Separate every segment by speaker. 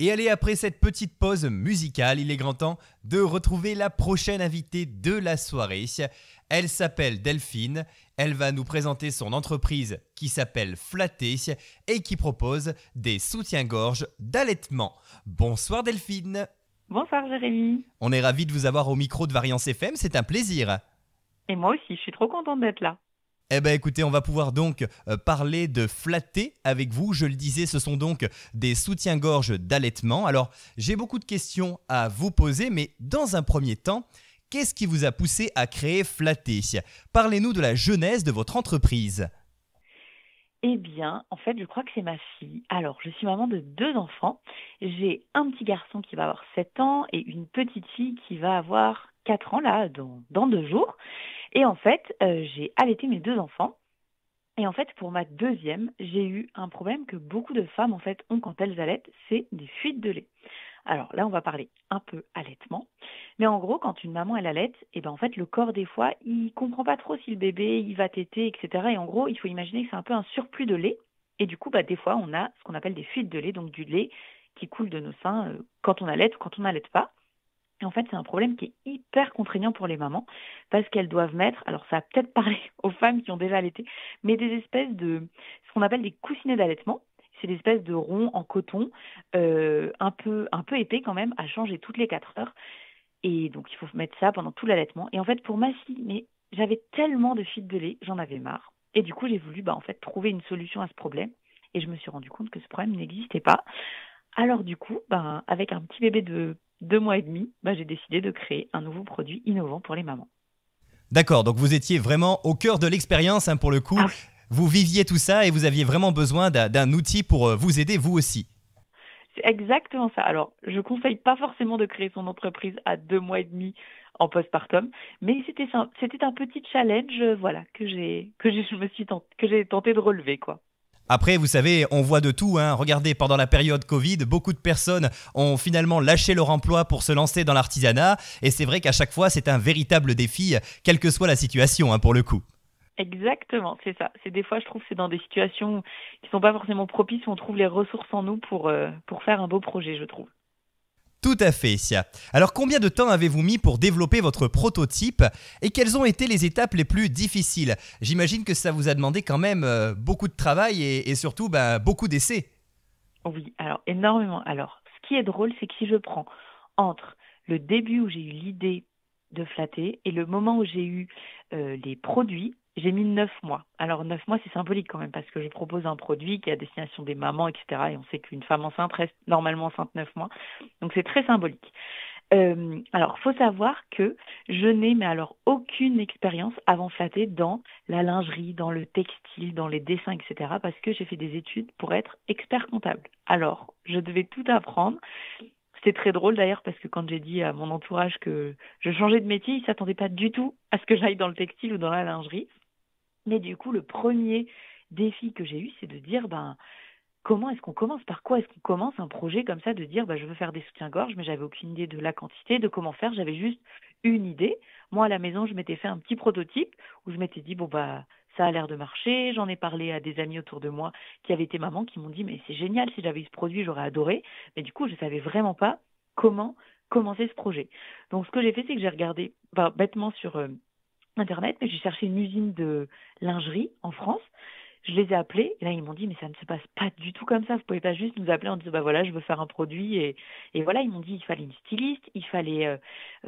Speaker 1: Et allez, après cette petite pause musicale, il est grand temps de retrouver la prochaine invitée de la soirée. Elle s'appelle Delphine, elle va nous présenter son entreprise qui s'appelle Flatté et qui propose des soutiens-gorge d'allaitement. Bonsoir Delphine.
Speaker 2: Bonsoir Jérémy.
Speaker 1: On est ravis de vous avoir au micro de Variance FM, c'est un plaisir.
Speaker 2: Et moi aussi, je suis trop contente d'être là.
Speaker 1: Eh bien écoutez, on va pouvoir donc parler de Flatté avec vous. Je le disais, ce sont donc des soutiens-gorge d'allaitement. Alors, j'ai beaucoup de questions à vous poser, mais dans un premier temps, qu'est-ce qui vous a poussé à créer Flatté ? Parlez-nous de la genèse de votre entreprise.
Speaker 2: Eh bien, en fait, je crois que c'est ma fille. Alors, je suis maman de 2 enfants. J'ai un petit garçon qui va avoir 7 ans et une petite fille qui va avoir 4 ans, là, dans 2 jours. Et en fait, j'ai allaité mes 2 enfants. Et en fait, pour ma deuxième, j'ai eu un problème que beaucoup de femmes, en fait, ont quand elles allaitent, c'est des fuites de lait. Alors là, on va parler un peu allaitement. Mais en gros, quand une maman, elle allaite, et ben en fait, le corps, des fois, il comprend pas trop si le bébé, il va téter, etc. Et en gros, il faut imaginer que c'est un peu un surplus de lait. Et du coup, bah, des fois, on a ce qu'on appelle des fuites de lait, donc du lait qui coule de nos seins quand on allaite ou quand on n'allaite pas. Et en fait, c'est un problème qui est hyper contraignant pour les mamans parce qu'elles doivent mettre, alors ça va peut-être parler aux femmes qui ont déjà allaité, mais des espèces de, ce qu'on appelle des coussinets d'allaitement. C'est des espèces de ronds en coton, un peu épais quand même, à changer toutes les 4 heures. Et donc, il faut mettre ça pendant tout l'allaitement. Et en fait, pour ma fille, mais j'avais tellement de fuites de lait, j'en avais marre. Et du coup, j'ai voulu en fait, trouver une solution à ce problème. Et je me suis rendu compte que ce problème n'existait pas. Alors du coup, avec un petit bébé de 2 mois et demi, j'ai décidé de créer un nouveau produit innovant pour les mamans.
Speaker 1: D'accord, donc vous étiez vraiment au cœur de l'expérience pour le coup.
Speaker 2: Ah oui,
Speaker 1: Vous viviez tout ça et vous aviez vraiment besoin d'un outil pour vous aider vous aussi.
Speaker 2: c'est exactement ça. Alors, je ne conseille pas forcément de créer son entreprise à 2 mois et demi en postpartum, mais c'était un petit challenge, voilà, que j'ai tenté de relever, quoi.
Speaker 1: Après, vous savez, on voit de tout. Regardez, pendant la période Covid, beaucoup de personnes ont finalement lâché leur emploi pour se lancer dans l'artisanat. Et c'est vrai qu'à chaque fois, c'est un véritable défi, quelle que soit la situation, pour le coup.
Speaker 2: Exactement, c'est ça. C'est des fois, je trouve, c'est dans des situations qui sont pas forcément propices où on trouve les ressources en nous pour faire un beau projet, je trouve.
Speaker 1: Tout à fait. Alors, combien de temps avez-vous mis pour développer votre prototype et quelles ont été les étapes les plus difficiles ? J'imagine que ça vous a demandé quand même beaucoup de travail et surtout beaucoup d'essais.
Speaker 2: Oui, alors énormément. Alors, ce qui est drôle, c'est que si je prends entre le début où j'ai eu l'idée de flatter et le moment où j'ai eu les produits, j'ai mis 9 mois. Alors 9 mois, c'est symbolique quand même parce que je propose un produit qui est à destination des mamans, etc. Et on sait qu'une femme enceinte reste normalement enceinte 9 mois. Donc c'est très symbolique. Alors, faut savoir que je n'ai mais alors aucune expérience avant Flatter dans la lingerie, dans le textile, dans les dessins, etc. parce que j'ai fait des études pour être expert comptable. Alors, je devais tout apprendre. C'était très drôle d'ailleurs parce que quand j'ai dit à mon entourage que je changeais de métier, ils ne s'attendaient pas du tout à ce que j'aille dans le textile ou dans la lingerie. Mais du coup, le premier défi que j'ai eu, c'est de dire, comment est-ce qu'on commence? Par quoi est-ce qu'on commence un projet comme ça de dire je veux faire des soutiens-gorge, mais j'avais aucune idée de la quantité, de comment faire, j'avais juste une idée. Moi à la maison, je m'étais fait un petit prototype où je m'étais dit ça a l'air de marcher, j'en ai parlé à des amis autour de moi qui avaient été mamans qui m'ont dit mais c'est génial, si j'avais eu ce produit, j'aurais adoré. Mais du coup, je savais vraiment pas comment commencer ce projet. Donc ce que j'ai fait, c'est que j'ai regardé bêtement sur Internet, mais j'ai cherché une usine de lingerie en France. Je les ai appelés et là ils m'ont dit mais ça ne se passe pas du tout comme ça, vous pouvez pas juste nous appeler en disant voilà je veux faire un produit et voilà ils m'ont dit il fallait une styliste, il fallait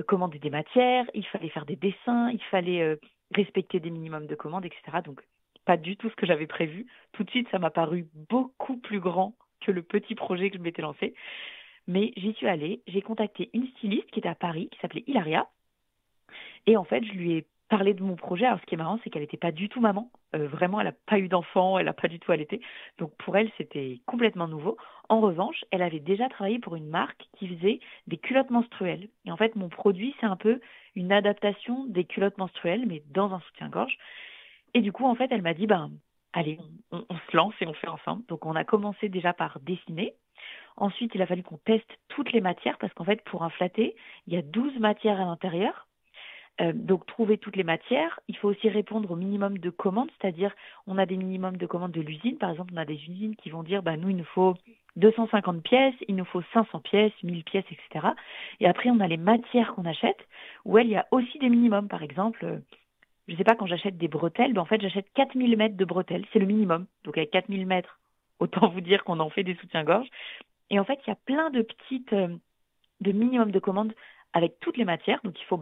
Speaker 2: commander des matières, il fallait faire des dessins, il fallait respecter des minimums de commandes, etc. Donc pas du tout ce que j'avais prévu. Tout de suite ça m'a paru beaucoup plus grand que le petit projet que je m'étais lancé. Mais j'y suis allée, j'ai contacté une styliste qui était à Paris, qui s'appelait Hilaria, et en fait, je lui ai parlé de mon projet. Alors, ce qui est marrant, c'est qu'elle n'était pas du tout maman. Vraiment, elle n'a pas eu d'enfant, elle n'a pas du tout allaité. Donc, pour elle, c'était complètement nouveau. En revanche, elle avait déjà travaillé pour une marque qui faisait des culottes menstruelles. Et en fait, mon produit, c'est un peu une adaptation des culottes menstruelles, mais dans un soutien-gorge. Et du coup, en fait, elle m'a dit, allez, on se lance et on fait ensemble. Donc, on a commencé déjà par dessiner. Ensuite, il a fallu qu'on teste toutes les matières parce qu'en fait, pour un flatté, il y a 12 matières à l'intérieur. Donc trouver toutes les matières, il faut aussi répondre au minimum de commandes, c'est-à-dire on a des minimums de commandes de l'usine, par exemple on a des usines qui vont dire nous il nous faut 250 pièces, il nous faut 500 pièces, 1000 pièces, etc. Et après, on a les matières qu'on achète, où il y a aussi des minimums. Par exemple, je ne sais pas, quand j'achète des bretelles, en fait, j'achète 4000 mètres de bretelles, c'est le minimum. Donc avec 4000 mètres, autant vous dire qu'on en fait des soutiens-gorge. Et en fait, il y a plein de petites, de minimum de commandes avec toutes les matières. Donc il faut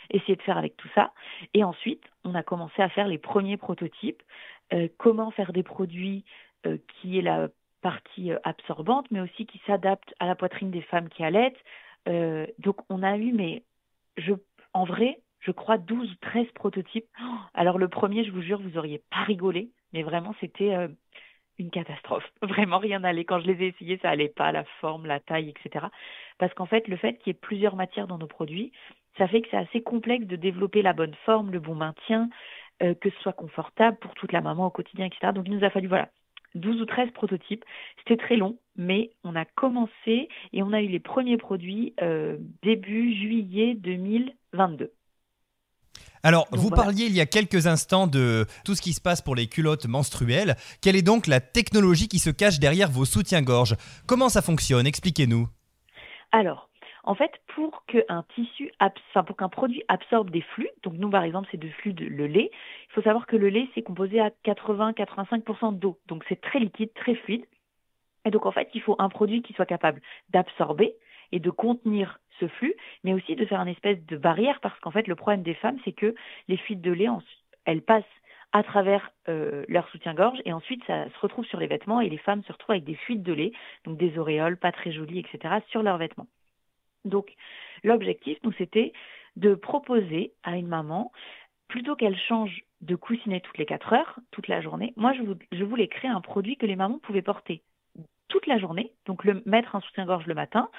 Speaker 2: essayer de faire avec tout ça. Et ensuite, on a commencé à faire les premiers prototypes. Comment faire des produits qui est la partie absorbante, mais aussi qui s'adaptent à la poitrine des femmes qui allaitent. Donc on a eu, en vrai, je crois 12 ou 13 prototypes. Alors le premier, je vous jure, vous auriez pas rigolé, mais vraiment c'était une catastrophe. Vraiment rien n'allait. Quand je les ai essayés, ça allait pas, la forme, la taille, etc. Parce qu'en fait, le fait qu'il y ait plusieurs matières dans nos produits, ça fait que c'est assez complexe de développer la bonne forme, le bon maintien, que ce soit confortable pour toute la maman au quotidien, etc. Donc il nous a fallu, voilà, 12 ou 13 prototypes. C'était très long, mais on a commencé et on a eu les premiers produits début juillet 2022.
Speaker 1: Alors,
Speaker 2: Donc
Speaker 1: vous
Speaker 2: voilà.
Speaker 1: parliez il y a quelques instants de tout ce qui se passe pour les culottes menstruelles. Quelle est donc la technologie qui se cache derrière vos soutiens-gorge? Comment ça fonctionne? Expliquez-nous.
Speaker 2: Alors, en fait, pour qu'un produit absorbe des flux, donc nous par exemple c'est le lait, il faut savoir que le lait c'est composé à 80-85% d'eau, donc c'est très liquide, très fluide. Et donc en fait il faut un produit qui soit capable d'absorber et de contenir ce flux, mais aussi de faire une espèce de barrière, parce qu'en fait le problème des femmes c'est que les fuites de lait, elles passent à travers leur soutien-gorge et ensuite ça se retrouve sur les vêtements et les femmes se retrouvent avec des fuites de lait, donc des auréoles pas très jolies, etc. sur leurs vêtements. Donc, l'objectif, nous, c'était de proposer à une maman, plutôt qu'elle change de coussinet toutes les 4 heures, toute la journée, moi, je voulais créer un produit que les mamans pouvaient porter toute la journée, donc mettre un soutien-gorge le matin,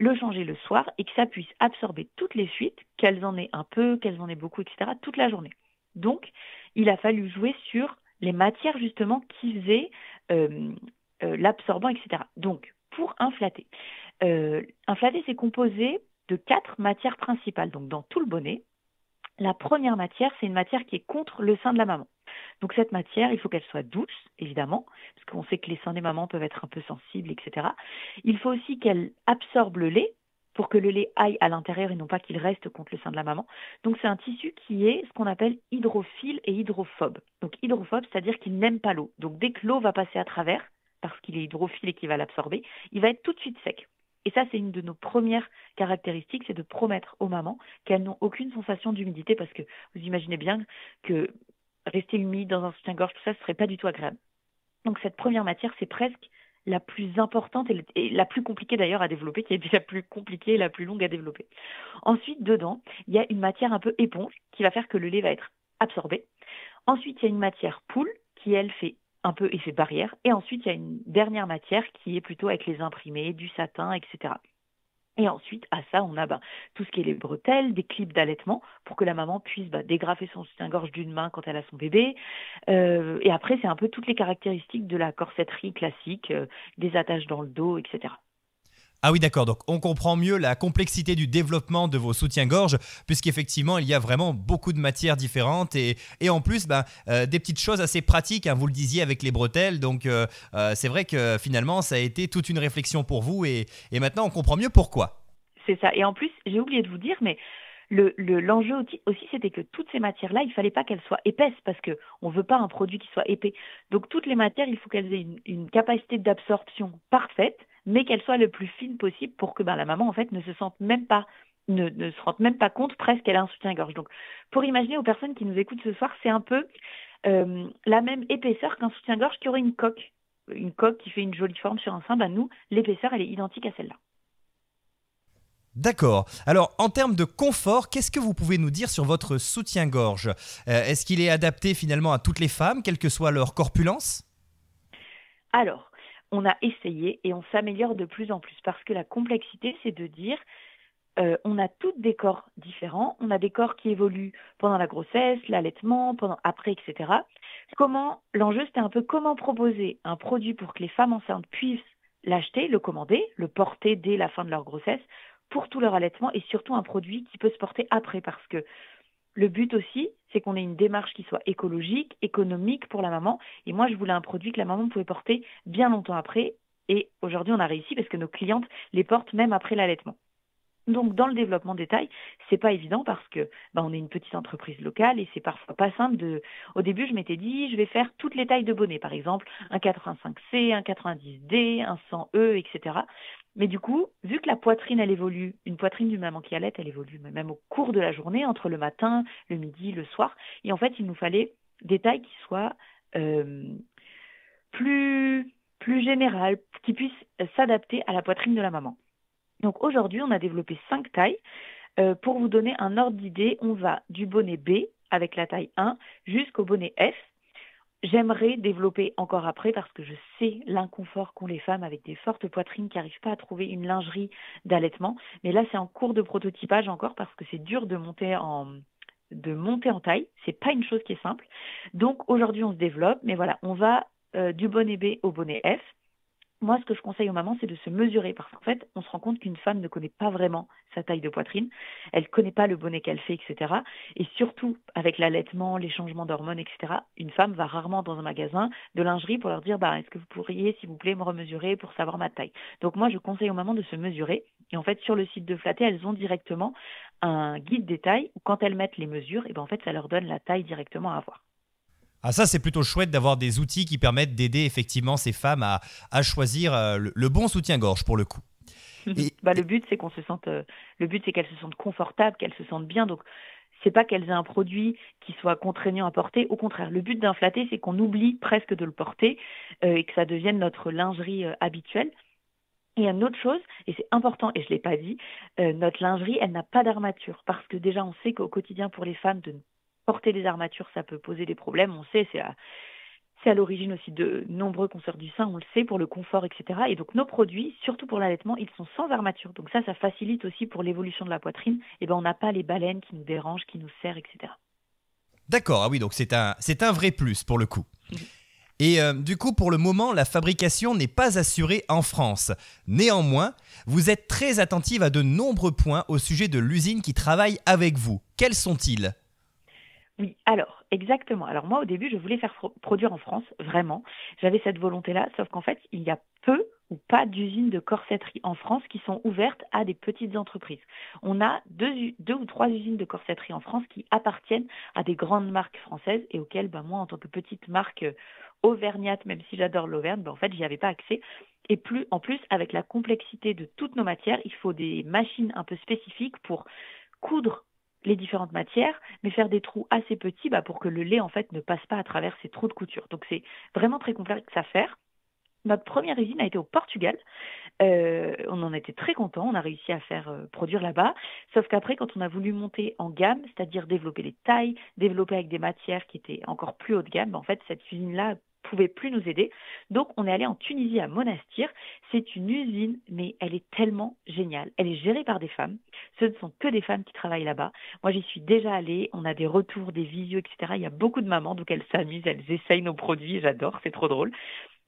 Speaker 2: le changer le soir, et que ça puisse absorber toutes les fuites, qu'elles en aient un peu, qu'elles en aient beaucoup, etc., toute la journée. Donc, il a fallu jouer sur les matières, justement, qui faisaient l'absorbant, etc. Donc, pour un flatté, c'est composé de 4 matières principales. Donc, dans tout le bonnet, la première matière, c'est une matière qui est contre le sein de la maman. Donc, cette matière, il faut qu'elle soit douce, évidemment, parce qu'on sait que les seins des mamans peuvent être un peu sensibles, etc. Il faut aussi qu'elle absorbe le lait pour que le lait aille à l'intérieur et non pas qu'il reste contre le sein de la maman. Donc, c'est un tissu qui est ce qu'on appelle hydrophile et hydrophobe. Donc, hydrophobe, c'est-à-dire qu'il n'aime pas l'eau. Donc, dès que l'eau va passer à travers, parce qu'il est hydrophile et qu'il va l'absorber, il va être tout de suite sec. Et ça, c'est une de nos premières caractéristiques, c'est de promettre aux mamans qu'elles n'ont aucune sensation d'humidité, parce que vous imaginez bien que rester humide dans un soutien-gorge, tout ça, ce serait pas du tout agréable. Donc cette première matière, c'est presque la plus importante et la plus compliquée d'ailleurs à développer, qui est la plus compliquée et la plus longue à développer. Ensuite, dedans, il y a une matière un peu éponge qui va faire que le lait va être absorbé. Ensuite, il y a une matière poule qui, elle, fait un peu effet barrière. Et ensuite, il y a une dernière matière qui est plutôt avec les imprimés, du satin, etc. Et ensuite, à ça, on a tout ce qui est les bretelles, des clips d'allaitement pour que la maman puisse dégrafer son soutien-gorge d'une main quand elle a son bébé. Et après, c'est un peu toutes les caractéristiques de la corsetterie classique, des attaches dans le dos, etc.
Speaker 1: Ah oui, d'accord. Donc, on comprend mieux la complexité du développement de vos soutiens-gorge, puisqu'effectivement, il y a vraiment beaucoup de matières différentes et en plus, des petites choses assez pratiques, hein, vous le disiez avec les bretelles. Donc, c'est vrai que finalement, ça a été toute une réflexion pour vous et maintenant, on comprend mieux pourquoi.
Speaker 2: C'est ça. Et en plus, j'ai oublié de vous dire, mais l'enjeu aussi, c'était que toutes ces matières-là, il ne fallait pas qu'elles soient épaisses parce qu'on ne veut pas un produit qui soit épais. Donc, toutes les matières, il faut qu'elles aient une capacité d'absorption parfaite, mais qu'elles soient le plus fines possible pour que la maman, en fait, ne se sente même pas, ne se rende même pas compte presque qu'elle a un soutien-gorge. Donc, pour imaginer aux personnes qui nous écoutent ce soir, c'est un peu la même épaisseur qu'un soutien-gorge qui aurait une coque. Une coque qui fait une jolie forme sur un sein, nous, l'épaisseur, elle est identique à celle-là.
Speaker 1: D'accord. Alors, en termes de confort, qu'est-ce que vous pouvez nous dire sur votre soutien-gorge? Est-ce qu'il est adapté finalement à toutes les femmes, quelle que soit leur corpulence?
Speaker 2: Alors, on a essayé et on s'améliore de plus en plus parce que la complexité, c'est de dire, on a toutes des corps différents, on a des corps qui évoluent pendant la grossesse, l'allaitement, après, etc. L'enjeu, c'était un peu comment proposer un produit pour que les femmes enceintes puissent l'acheter, le commander, le porter dès la fin de leur grossesse pour tout leur allaitement et surtout un produit qui peut se porter après parce que le but aussi, c'est qu'on ait une démarche qui soit écologique, économique pour la maman. Et moi, je voulais un produit que la maman pouvait porter bien longtemps après Et aujourd'hui, on a réussi parce que nos clientes les portent même après l'allaitement. Donc, dans le développement des tailles, c'est pas évident parce que on est une petite entreprise locale et c'est parfois pas simple de. Au début, je m'étais dit, je vais faire toutes les tailles de bonnet, par exemple un 85C, un 90D, un 100E, etc. Mais du coup, vu que la poitrine, elle évolue, une poitrine d'une maman qui allait, elle évolue même au cours de la journée, entre le matin, le midi, le soir. Et en fait, il nous fallait des tailles qui soient euh, plus, plus générales, qui puissent s'adapter à la poitrine de la maman. Donc aujourd'hui, on a développé 5 tailles. Pour vous donner un ordre d'idée, on va du bonnet B avec la taille 1 jusqu'au bonnet F. J'aimerais développer encore après parce que je sais l'inconfort qu'ont les femmes avec des fortes poitrines qui n'arrivent pas à trouver une lingerie d'allaitement. Mais là, c'est en cours de prototypage encore parce que c'est dur de monter en taille. C'est pas une chose qui est simple. Donc aujourd'hui, on se développe. Mais voilà, on va du bonnet B au bonnet F. Moi, ce que je conseille aux mamans, c'est de se mesurer parce qu'en fait, on se rend compte qu'une femme ne connaît pas vraiment sa taille de poitrine, elle ne connaît pas le bonnet qu'elle fait, etc. Et surtout, avec l'allaitement, les changements d'hormones, etc., une femme va rarement dans un magasin de lingerie pour leur dire est-ce que vous pourriez, s'il vous plaît, me remesurer pour savoir ma taille. Donc moi, je conseille aux mamans de se mesurer. Et en fait, sur le site de Flatter, elles ont directement un guide des tailles où quand elles mettent les mesures, et en fait, ça leur donne la taille directement à avoir.
Speaker 1: Ah ça, c'est plutôt chouette d'avoir des outils qui permettent d'aider effectivement ces femmes à choisir le bon soutien-gorge pour le coup. Et,
Speaker 2: Le but, c'est le but, c'est qu'elles se sentent confortables, qu'elles se sentent bien. Donc, c'est pas qu'elles aient un produit qui soit contraignant à porter. Au contraire, le but d'un flatté, c'est qu'on oublie presque de le porter et que ça devienne notre lingerie habituelle. Et une autre chose, et c'est important, et je ne l'ai pas dit, notre lingerie, elle n'a pas d'armature. Parce que déjà, on sait qu'au quotidien, pour les femmes, de porter des armatures, ça peut poser des problèmes. On sait, c'est à l'origine aussi de nombreux cancers du sein, on le sait, pour le confort, etc. Et donc nos produits, surtout pour l'allaitement, ils sont sans armature. Donc ça facilite aussi pour l'évolution de la poitrine. Et on n'a pas les baleines qui nous dérangent, qui nous serrent, etc.
Speaker 1: d'accord, ah oui, donc c'est un vrai plus pour le coup. Et du coup, pour le moment, la fabrication n'est pas assurée en France. Néanmoins, vous êtes très attentive à de nombreux points au sujet de l'usine qui travaille avec vous. Quels sont-ils ?
Speaker 2: Oui, alors, exactement. Alors moi, au début, je voulais faire produire en France, vraiment. J'avais cette volonté-là, sauf qu'en fait, il y a peu ou pas d'usines de corsetterie en France qui sont ouvertes à des petites entreprises. On a deux ou trois usines de corsetterie en France qui appartiennent à des grandes marques françaises et auxquelles, moi, en tant que petite marque auvergnate, même si j'adore l'Auvergne, en fait, j'y avais pas accès. Et en plus, avec la complexité de toutes nos matières, il faut des machines un peu spécifiques pour coudre les différentes matières, mais faire des trous assez petits pour que le lait en fait ne passe pas à travers ces trous de couture. Donc c'est vraiment très complexe à faire. Notre première usine a été au Portugal. On en était très contents. On a réussi à faire produire là-bas. Sauf qu'après, quand on a voulu monter en gamme, c'est-à-dire développer les tailles, développer avec des matières qui étaient encore plus haut de gamme, en fait, cette usine-là pouvait plus nous aider. Donc, on est allé en Tunisie à Monastir. C'est une usine, mais elle est tellement géniale. Elle est gérée par des femmes. Ce ne sont que des femmes qui travaillent là-bas. Moi, j'y suis déjà allée. On a des retours, des visios, etc. Il y a beaucoup de mamans, donc elles s'amusent, elles essayent nos produits. J'adore, c'est trop drôle.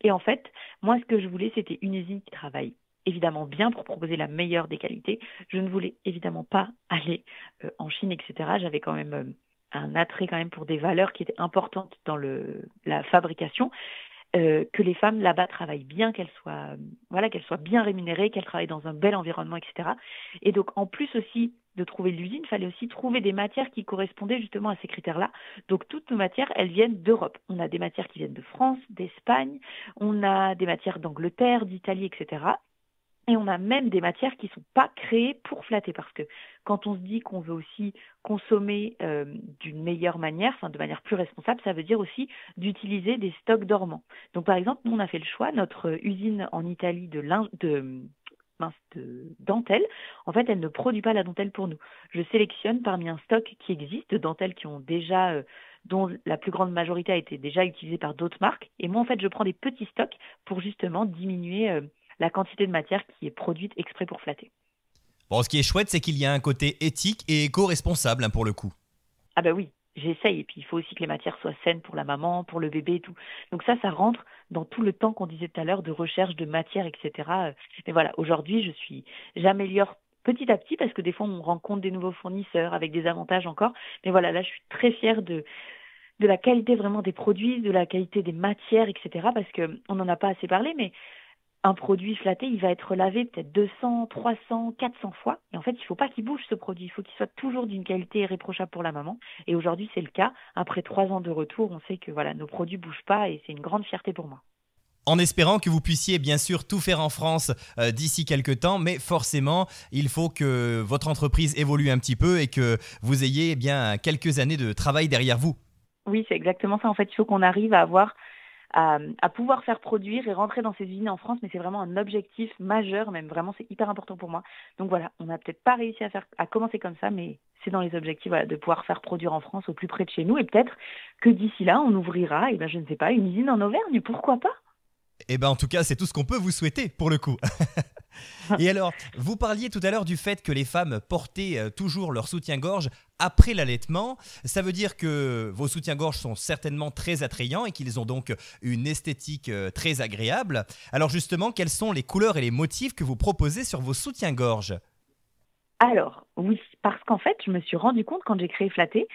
Speaker 2: Et en fait, moi, ce que je voulais, c'était une usine qui travaille évidemment bien pour proposer la meilleure des qualités. Je ne voulais évidemment pas aller en Chine, etc. J'avais quand même un attrait quand même pour des valeurs qui étaient importantes dans la fabrication. Que les femmes là-bas travaillent bien, qu'elles soient bien rémunérées, qu'elles travaillent dans un bel environnement, etc. Et donc, en plus aussi de trouver l'usine, il fallait aussi trouver des matières qui correspondaient justement à ces critères-là. Donc, toutes nos matières, elles viennent d'Europe. On a des matières qui viennent de France, d'Espagne, on a des matières d'Angleterre, d'Italie, etc. Et on a même des matières qui ne sont pas créées pour flatter, parce que quand on se dit qu'on veut aussi consommer d'une meilleure manière, enfin de manière plus responsable, ça veut dire aussi d'utiliser des stocks dormants. Donc par exemple, nous on a fait le choix, notre usine en Italie de dentelle, en fait, elle ne produit pas la dentelle pour nous. Je sélectionne parmi un stock qui existe de dentelles qui ont déjà, dont la plus grande majorité a été déjà utilisée par d'autres marques. Et moi, en fait, je prends des petits stocks pour justement diminuer la quantité de matière qui est produite exprès pour flatter.
Speaker 1: Bon, ce qui est chouette, c'est qu'il y a un côté éthique et éco-responsable pour le coup.
Speaker 2: Ah oui, j'essaye. Et puis, il faut aussi que les matières soient saines pour la maman, pour le bébé et tout. Donc ça rentre dans tout le temps qu'on disait tout à l'heure de recherche de matière, etc. Mais voilà, aujourd'hui, j'améliore petit à petit parce que des fois, on rencontre des nouveaux fournisseurs avec des avantages encore. Mais voilà, là, je suis très fière de la qualité vraiment des produits, de la qualité des matières, etc. Parce qu'on n'en a pas assez parlé, mais un produit flatté, il va être lavé peut-être 200, 300, 400 fois. Et en fait, il ne faut pas qu'il bouge ce produit. Il faut qu'il soit toujours d'une qualité irréprochable pour la maman. Et aujourd'hui, c'est le cas. Après 3 ans de retour, on sait que voilà, nos produits ne bougent pas et c'est une grande fierté pour moi.
Speaker 1: En espérant que vous puissiez bien sûr tout faire en France d'ici quelques temps, mais forcément, il faut que votre entreprise évolue un petit peu et que vous ayez eh bien quelques années de travail derrière vous.
Speaker 2: Oui, c'est exactement ça. En fait, il faut qu'on arrive à pouvoir faire produire et rentrer dans ces usines en France, mais c'est vraiment un objectif majeur, même vraiment, c'est hyper important pour moi. Donc voilà, on n'a peut-être pas réussi à commencer comme ça, mais c'est dans les objectifs voilà, de pouvoir faire produire en France au plus près de chez nous, et peut-être que d'ici là, on ouvrira, et ben, je ne sais pas, une usine en Auvergne, pourquoi pas?
Speaker 1: Eh bien en tout cas, c'est tout ce qu'on peut vous souhaiter pour le coup. Et alors, vous parliez tout à l'heure du fait que les femmes portaient toujours leur soutien-gorge après l'allaitement. Ça veut dire que vos soutiens-gorge sont certainement très attrayants et qu'ils ont donc une esthétique très agréable. Alors justement, quelles sont les couleurs et les motifs que vous proposez sur vos soutiens-gorge?
Speaker 2: Alors, oui, parce qu'en fait, je me suis rendu compte quand j'ai créé Flatté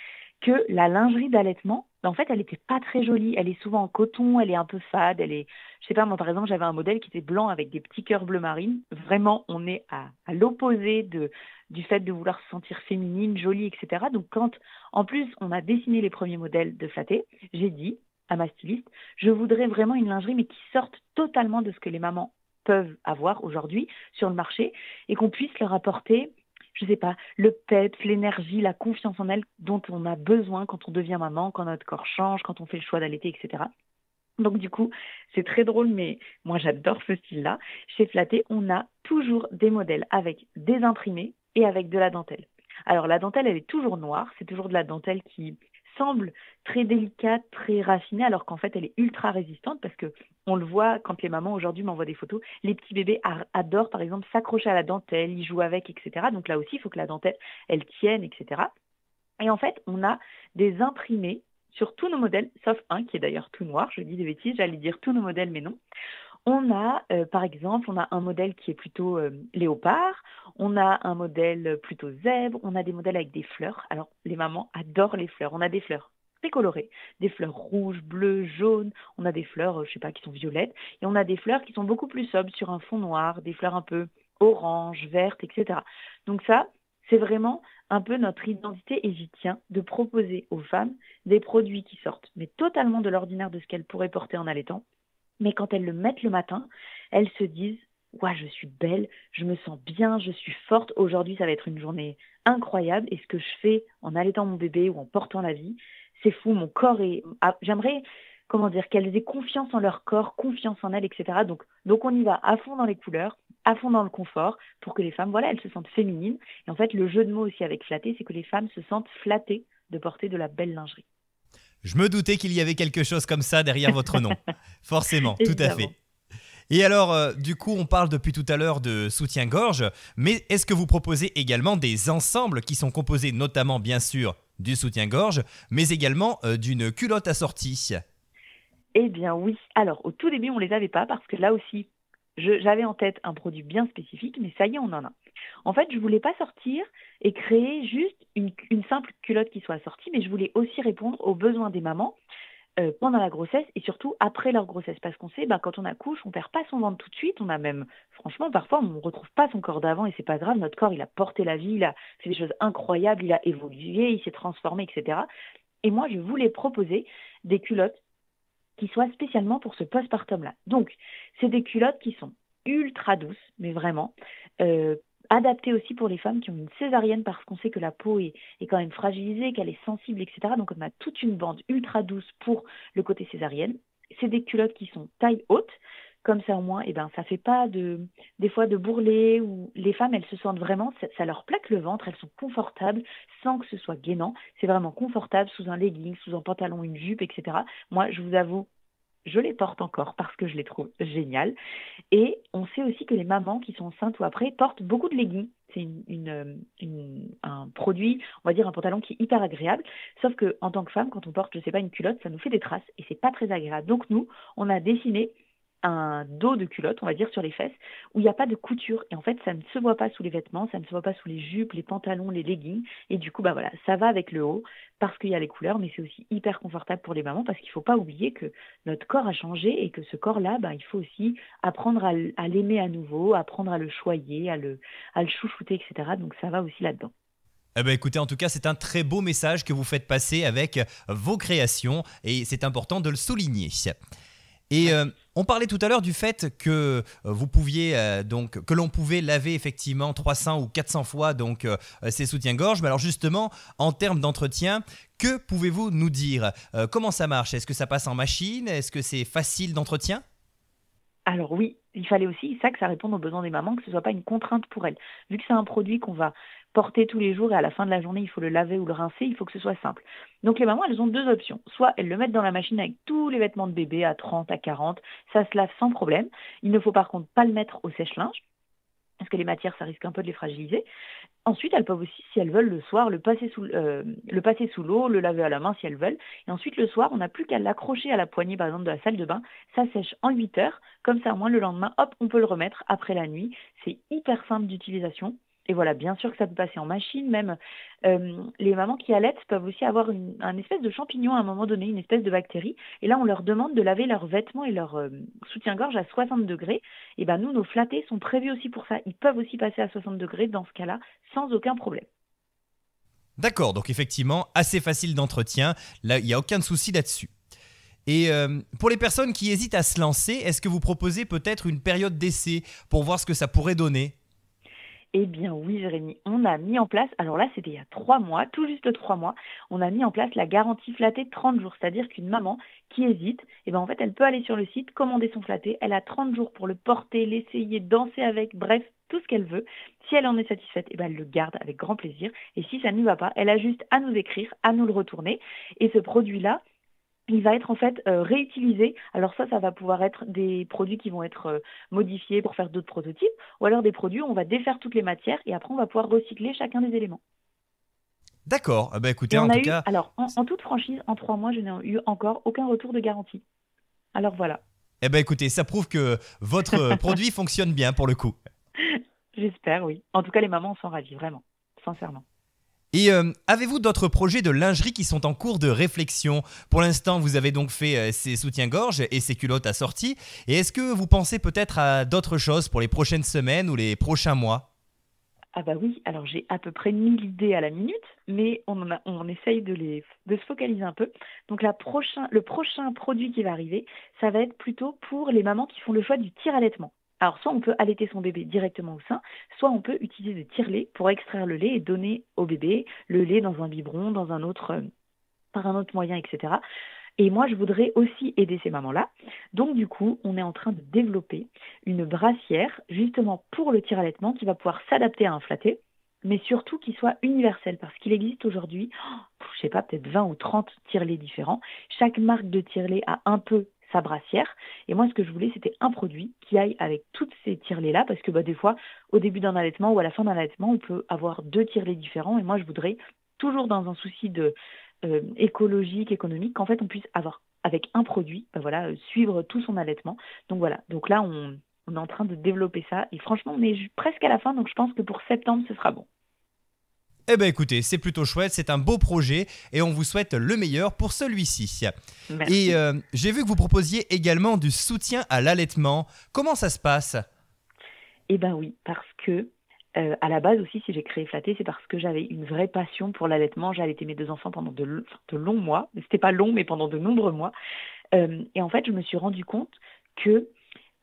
Speaker 2: que la lingerie d'allaitement, en fait, elle n'était pas très jolie. Elle est souvent en coton, elle est un peu fade, je sais pas, moi par exemple, j'avais un modèle qui était blanc avec des petits cœurs bleu marine. Vraiment, on est à l'opposé du fait de vouloir se sentir féminine, jolie, etc. Donc quand, en plus, on a dessiné les premiers modèles de Flatté, j'ai dit à ma styliste, je voudrais vraiment une lingerie, mais qui sorte totalement de ce que les mamans peuvent avoir aujourd'hui sur le marché et qu'on puisse leur apporter je sais pas, le peps, l'énergie, la confiance en elle dont on a besoin quand on devient maman, quand notre corps change, quand on fait le choix d'allaiter, etc. Donc du coup, c'est très drôle, mais moi j'adore ce style-là. Chez Flatté, on a toujours des modèles avec des imprimés et avec de la dentelle. Alors la dentelle, elle est toujours noire, c'est toujours de la dentelle qui semble très délicate, très raffinée, alors qu'en fait elle est ultra résistante parce que on le voit quand les mamans aujourd'hui m'envoient des photos, les petits bébés adorent par exemple s'accrocher à la dentelle, ils jouent avec, etc. Donc là aussi, il faut que la dentelle, elle tienne, etc. Et en fait, on a des imprimés sur tous nos modèles, sauf un qui est d'ailleurs tout noir. Je dis des bêtises, j'allais dire tous nos modèles, mais non. On a, par exemple, on a un modèle qui est plutôt léopard, on a un modèle plutôt zèbre, on a des modèles avec des fleurs. Alors, les mamans adorent les fleurs. On a des fleurs très colorées, des fleurs rouges, bleues, jaunes. On a des fleurs, je sais pas, qui sont violettes. Et on a des fleurs qui sont beaucoup plus sobres sur un fond noir, des fleurs un peu orange, vertes, etc. Donc ça, c'est vraiment un peu notre identité et j'y tiens de proposer aux femmes des produits qui sortent, mais totalement de l'ordinaire de ce qu'elles pourraient porter en allaitant. Mais quand elles le mettent le matin, elles se disent ouais, je suis belle, je me sens bien, je suis forte. Aujourd'hui, ça va être une journée incroyable. Et ce que je fais en allaitant mon bébé ou en portant la vie, c'est fou. Mon corps est. J'aimerais, comment dire, qu'elles aient confiance en leur corps, confiance en elles, etc. Donc on y va à fond dans les couleurs, à fond dans le confort, pour que les femmes, voilà, elles se sentent féminines. Et en fait, le jeu de mots aussi avec flatter, c'est que les femmes se sentent flattées de porter de la belle lingerie.
Speaker 1: Je me doutais qu'il y avait quelque chose comme ça derrière votre nom. Forcément, tout à
Speaker 2: Évidemment.
Speaker 1: fait. Et alors, du coup, on parle depuis tout à l'heure de soutien-gorge, mais est-ce que vous proposez également des ensembles qui sont composés notamment, bien sûr, du soutien-gorge, mais également d'une culotte assortie?
Speaker 2: Eh bien oui. Alors au tout début, on les avait pas parce que là aussi, j'avais en tête un produit bien spécifique, mais ça y est, on en a. En fait, je voulais pas sortir et créer juste une simple culotte qui soit assortie, mais je voulais aussi répondre aux besoins des mamans pendant la grossesse et surtout après leur grossesse. Parce qu'on sait, ben, quand on accouche, on perd pas son ventre tout de suite. On a même, franchement, parfois, on ne retrouve pas son corps d'avant et c'est pas grave. Notre corps, il a porté la vie, il a fait des choses incroyables, il a évolué, il s'est transformé, etc. Et moi, je voulais proposer des culottes qui soient spécialement pour ce postpartum-là. Donc, c'est des culottes qui sont ultra douces, mais vraiment, euh, adaptées aussi pour les femmes qui ont une césarienne parce qu'on sait que la peau est quand même fragilisée, qu'elle est sensible, etc. Donc, on a toute une bande ultra douce pour le côté césarienne. C'est des culottes qui sont taille haute. Comme ça, au moins, eh ben, ça fait pas des fois de bourrelets où les femmes, elles se sentent vraiment, ça leur plaque le ventre, elles sont confortables sans que ce soit gainant. C'est vraiment confortable sous un legging, sous un pantalon, une jupe, etc. Moi, je vous avoue, je les porte encore parce que je les trouve géniales. Et on sait aussi que les mamans qui sont enceintes ou après portent beaucoup de leggings. C'est un produit, on va dire un pantalon qui est hyper agréable. Sauf que en tant que femme, quand on porte, je sais pas, une culotte, ça nous fait des traces et c'est pas très agréable. Donc nous, on a dessiné un dos de culotte, on va dire, sur les fesses, où il n'y a pas de couture. Et en fait, ça ne se voit pas sous les vêtements, ça ne se voit pas sous les jupes, les pantalons, les leggings. Et du coup, bah voilà, ça va avec le haut parce qu'il y a les couleurs, mais c'est aussi hyper confortable pour les mamans parce qu'il ne faut pas oublier que notre corps a changé et que ce corps-là, bah, il faut aussi apprendre à l'aimer à nouveau, apprendre à le choyer, à le chouchouter, etc. Donc ça va aussi là-dedans.
Speaker 1: Eh ben écoutez, en tout cas, c'est un très beau message que vous faites passer avec vos créations et c'est important de le souligner. Et on parlait tout à l'heure du fait que vous pouviez donc que l'on pouvait laver effectivement 300 ou 400 fois donc ces soutiens-gorge. Mais alors justement, en termes d'entretien, que pouvez-vous nous dire? Comment ça marche? Est-ce que ça passe en machine? Est-ce que c'est facile d'entretien?
Speaker 2: Alors oui, il fallait aussi ça que ça réponde aux besoins des mamans, que ce soit pas une contrainte pour elles. Vu que c'est un produit qu'on va porter tous les jours et à la fin de la journée, il faut le laver ou le rincer, il faut que ce soit simple. Donc les mamans, elles ont deux options. Soit elles le mettent dans la machine avec tous les vêtements de bébé à 30, à 40, ça se lave sans problème. Il ne faut par contre pas le mettre au sèche-linge, parce que les matières, ça risque un peu de les fragiliser. Ensuite, elles peuvent aussi, si elles veulent, le soir, le passer sous l'eau, le laver à la main si elles veulent. Et ensuite, le soir, on n'a plus qu'à l'accrocher à la poignée, par exemple, de la salle de bain. Ça sèche en 8 heures. Comme ça, au moins, le lendemain, hop, on peut le remettre après la nuit. C'est hyper simple d'utilisation. Et voilà, bien sûr que ça peut passer en machine. Même les mamans qui allaitent peuvent aussi avoir un espèce de champignon à un moment donné, une espèce de bactérie. Et là, on leur demande de laver leurs vêtements et leurs soutien-gorge à 60 degrés. Et ben nous, nos flattés sont prévus aussi pour ça. Ils peuvent aussi passer à 60 degrés dans ce cas-là, sans aucun problème.
Speaker 1: D'accord, donc effectivement, assez facile d'entretien. Là, il n'y a aucun souci là-dessus. Et pour les personnes qui hésitent à se lancer, est-ce que vous proposez peut-être une période d'essai pour voir ce que ça pourrait donner?
Speaker 2: Eh bien oui, Jérémy, on a mis en place, alors là c'était il y a 3 mois, tout juste 3 mois, on a mis en place la garantie flattée de 30 jours. C'est-à-dire qu'une maman qui hésite, eh ben en fait elle peut aller sur le site, commander son flatté, elle a 30 jours pour le porter, l'essayer, danser avec, bref, tout ce qu'elle veut. Si elle en est satisfaite, eh ben elle le garde avec grand plaisir. Et si ça ne lui va pas, elle a juste à nous écrire, à nous le retourner. Et ce produit-là, il va être en fait réutilisé. Alors ça va pouvoir être des produits qui vont être modifiés pour faire d'autres prototypes, ou alors des produits où on va défaire toutes les matières et après on va pouvoir recycler chacun des éléments.
Speaker 1: D'accord, eh ben écoutez,
Speaker 2: Et on
Speaker 1: en
Speaker 2: a
Speaker 1: tout
Speaker 2: eu,
Speaker 1: cas,
Speaker 2: alors en toute franchise, en 3 mois, je n'ai eu encore aucun retour de garantie. Alors voilà,
Speaker 1: eh ben écoutez, ça prouve que votre produit fonctionne bien pour le coup.
Speaker 2: j'espère, oui. En tout cas, les mamans sont ravies, vraiment, sincèrement.
Speaker 1: Et avez-vous d'autres projets de lingerie qui sont en cours de réflexion? Pour l'instant, vous avez donc fait ces soutiens-gorge et ces culottes assorties. Et est-ce que vous pensez peut-être à d'autres choses pour les prochaines semaines ou les prochains mois?
Speaker 2: Ah bah oui, alors j'ai à peu près 1000 idées à la minute, mais on essaye de se focaliser un peu. Donc le prochain produit qui va arriver, ça va être plutôt pour les mamans qui font le choix du tire-allaitement. Alors soit on peut allaiter son bébé directement au sein, soit on peut utiliser des tire-laits pour extraire le lait et donner au bébé le lait dans un biberon, dans un autre, par un autre moyen, etc. Et moi, je voudrais aussi aider ces mamans-là. Donc, du coup, on est en train de développer une brassière, justement pour le tir-allaitement, qui va pouvoir s'adapter à un flatté, mais surtout qui soit universel, parce qu'il existe aujourd'hui, je sais pas, peut-être 20 ou 30 tire-laits différents. Chaque marque de tire-lait a un peu sa brassière. Et moi, ce que je voulais, c'était un produit qui aille avec toutes ces tire-laits-là, parce que bah, des fois, au début d'un allaitement ou à la fin d'un allaitement, on peut avoir deux tire-laits différents. Et moi, je voudrais, toujours dans un souci de écologique, économique, qu'en fait on puisse avoir avec un produit, ben voilà, suivre tout son allaitement. Donc voilà, donc là on est en train de développer ça et franchement on est presque à la fin, donc je pense que pour septembre ce sera bon.
Speaker 1: Eh ben écoutez, c'est plutôt chouette, c'est un beau projet et on vous souhaite le meilleur pour celui-ci. Et
Speaker 2: Merci.
Speaker 1: j'ai vu que vous proposiez également du soutien à l'allaitement. Comment ça se passe?
Speaker 2: Eh ben oui, parce que à la base aussi, si j'ai créé Flatté, c'est parce que j'avais une vraie passion pour l'allaitement. J'ai allaité mes deux enfants pendant de longs mois. C'était pas long, mais pendant de nombreux mois. Et en fait, je me suis rendu compte que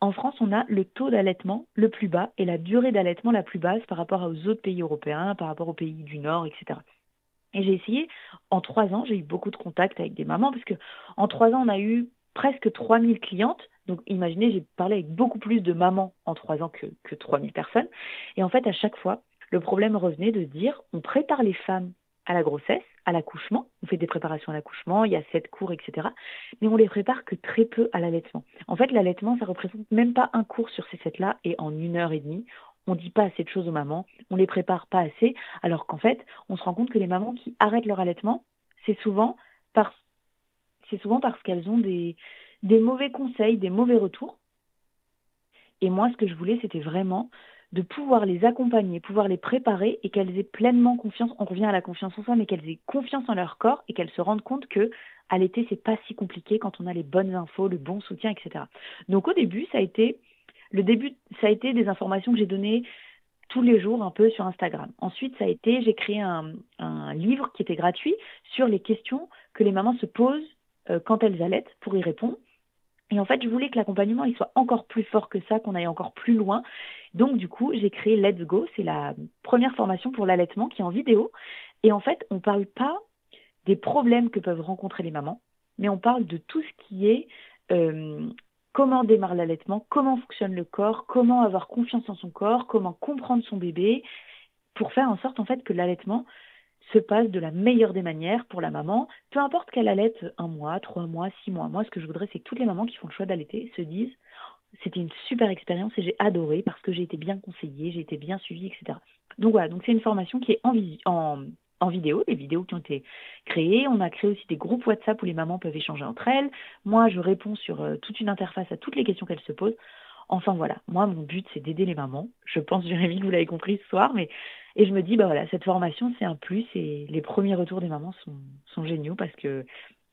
Speaker 2: en France, on a le taux d'allaitement le plus bas et la durée d'allaitement la plus basse par rapport aux autres pays européens, par rapport aux pays du Nord, etc. Et j'ai essayé, en 3 ans, j'ai eu beaucoup de contacts avec des mamans, parce que en 3 ans, on a eu presque 3000 clientes. Donc imaginez, j'ai parlé avec beaucoup plus de mamans en 3 ans que 3000 personnes. Et en fait, à chaque fois, le problème revenait de dire, on prépare les femmes à la grossesse, à l'accouchement, on fait des préparations à l'accouchement, il y a 7 cours, etc. Mais on les prépare que très peu à l'allaitement. En fait, l'allaitement, ça représente même pas un cours sur ces 7-là, et en 1 heure et demie, on dit pas assez de choses aux mamans, on les prépare pas assez, alors qu'en fait, on se rend compte que les mamans qui arrêtent leur allaitement, c'est souvent parce, c'est souvent parce qu'elles ont des mauvais conseils, des mauvais retours. Et moi, ce que je voulais, c'était vraiment de pouvoir les accompagner, pouvoir les préparer et qu'elles aient pleinement confiance. On revient à la confiance en soi, mais qu'elles aient confiance en leur corps et qu'elles se rendent compte que allaiter, c'est pas si compliqué quand on a les bonnes infos, le bon soutien, etc. Donc au début, ça a été des informations que j'ai données tous les jours un peu sur Instagram. Ensuite, j'ai créé un livre qui était gratuit sur les questions que les mamans se posent quand elles allaitent pour y répondre. Et en fait, je voulais que l'accompagnement il soit encore plus fort que ça, qu'on aille encore plus loin. Donc, du coup, j'ai créé Let's Go. C'est la première formation pour l'allaitement qui est en vidéo. Et en fait, on ne parle pas des problèmes que peuvent rencontrer les mamans, mais on parle de tout ce qui est comment démarre l'allaitement, comment fonctionne le corps, comment avoir confiance en son corps, comment comprendre son bébé, pour faire en sorte en fait que l'allaitement se passe de la meilleure des manières pour la maman, peu importe qu'elle allaite 1 mois, 3 mois, 6 mois. Moi, ce que je voudrais, c'est que toutes les mamans qui font le choix d'allaiter se disent c'était une super expérience et j'ai adoré parce que j'ai été bien conseillée, j'ai été bien suivie, etc. Donc voilà, donc c'est une formation qui est en vidéo, des vidéos qui ont été créées. On a créé aussi des groupes WhatsApp où les mamans peuvent échanger entre elles. Moi, je réponds sur toute une interface à toutes les questions qu'elles se posent. Enfin voilà, moi mon but c'est d'aider les mamans. Je pense Jérémy que vous l'avez compris ce soir, et je me dis bah voilà, cette formation c'est un plus et les premiers retours des mamans sont géniaux parce que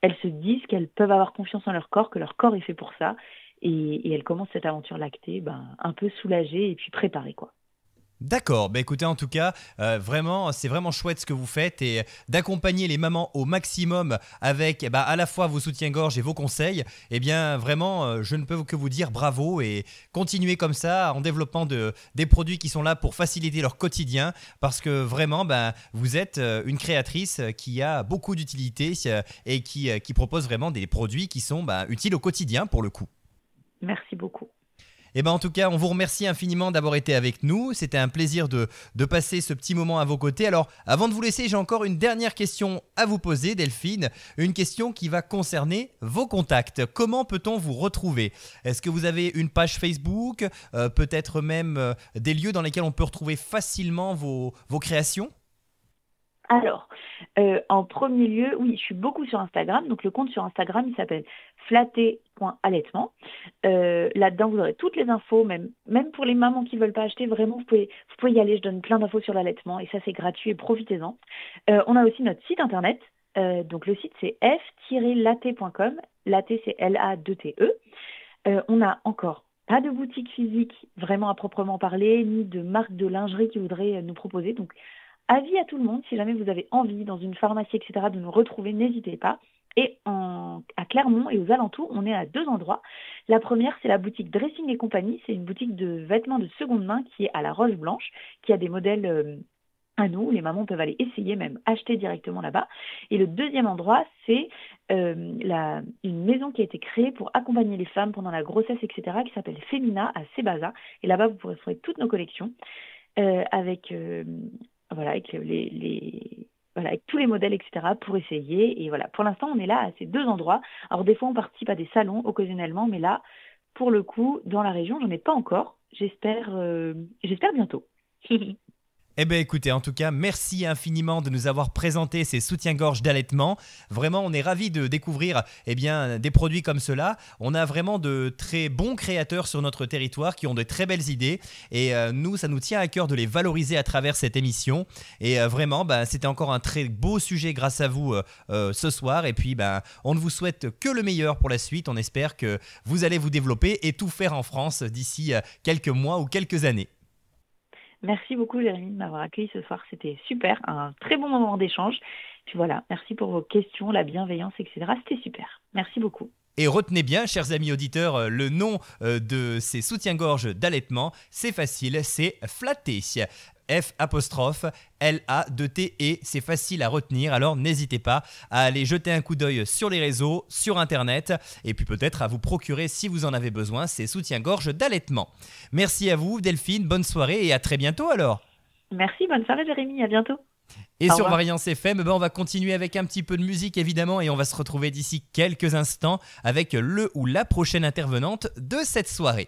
Speaker 2: elles se disent qu'elles peuvent avoir confiance en leur corps, que leur corps est fait pour ça et elles commencent cette aventure lactée un peu soulagées et puis préparées quoi.
Speaker 1: D'accord, bah écoutez en tout cas, vraiment, c'est vraiment chouette ce que vous faites et d'accompagner les mamans au maximum avec à la fois vos soutiens-gorge et vos conseils, eh bien vraiment, je ne peux que vous dire bravo et continuez comme ça en développant des produits qui sont là pour faciliter leur quotidien parce que vraiment, vous êtes une créatrice qui a beaucoup d'utilité et qui propose vraiment des produits qui sont utiles au quotidien pour le coup.
Speaker 2: Merci beaucoup.
Speaker 1: En tout cas, on vous remercie infiniment d'avoir été avec nous. C'était un plaisir de passer ce petit moment à vos côtés. Alors, avant de vous laisser, j'ai encore une dernière question à vous poser, Delphine. Une question qui va concerner vos contacts. Comment peut-on vous retrouver ? Est-ce que vous avez une page Facebook ? Peut-être même des lieux dans lesquels on peut retrouver facilement vos créations ?
Speaker 2: Alors, en premier lieu, oui, je suis beaucoup sur Instagram. Donc, le compte sur Instagram, il s'appelle flatté.allaitement. Là-dedans, vous aurez toutes les infos, même pour les mamans qui ne veulent pas acheter. Vraiment, vous pouvez y aller. Je donne plein d'infos sur l'allaitement et ça, c'est gratuit et profitez-en. On a aussi notre site internet. Donc, le site, c'est f-latte.com. Latte, c'est L-A-2-T-E. On a encore pas de boutique physique vraiment à proprement parler, ni de marque de lingerie qui voudrait nous proposer. Donc, avis à tout le monde, si jamais vous avez envie, dans une pharmacie, etc., de nous retrouver, n'hésitez pas. Et à Clermont et aux alentours, on est à 2 endroits. La première, c'est la boutique Dressing et compagnie. C'est une boutique de vêtements de seconde main qui est à la Roche Blanche, qui a des modèles à nous. Les mamans peuvent aller essayer, même acheter directement là-bas. Et le deuxième endroit, c'est une maison qui a été créée pour accompagner les femmes pendant la grossesse, etc., qui s'appelle Femina à Sébaza. Et là-bas, vous pourrez trouver toutes nos collections avec tous les modèles, etc., pour essayer. Et voilà, pour l'instant, on est là à ces 2 endroits. Alors, des fois, on participe à des salons occasionnellement, mais là, pour le coup, dans la région, j'en ai pas encore. J'espère bientôt.
Speaker 1: Écoutez, en tout cas, merci infiniment de nous avoir présenté ces soutiens-gorge d'allaitement. Vraiment, on est ravis de découvrir des produits comme cela. On a vraiment de très bons créateurs sur notre territoire qui ont de très belles idées. Et nous, ça nous tient à cœur de les valoriser à travers cette émission. Et vraiment, c'était encore un très beau sujet grâce à vous ce soir. Et puis, on ne vous souhaite que le meilleur pour la suite. On espère que vous allez vous développer et tout faire en France d'ici quelques mois ou quelques années.
Speaker 2: Merci beaucoup Jérémy de m'avoir accueilli ce soir, c'était super, un très bon moment d'échange. Puis voilà, merci pour vos questions, la bienveillance, etc. C'était super, merci beaucoup.
Speaker 1: Et retenez bien, chers amis auditeurs, le nom de ces soutiens-gorge d'allaitement, c'est facile, c'est Flatté. F'-L-A-2-T-E, c'est facile à retenir, alors n'hésitez pas à aller jeter un coup d'œil sur les réseaux, sur internet, et puis peut-être à vous procurer, si vous en avez besoin, ces soutiens-gorge d'allaitement. Merci à vous Delphine, bonne soirée et à très bientôt alors.
Speaker 2: Merci, bonne soirée Jérémy, à bientôt.
Speaker 1: Et sur Variance FM, on va continuer avec un petit peu de musique évidemment et on va se retrouver d'ici quelques instants avec le ou la prochaine intervenante de cette soirée.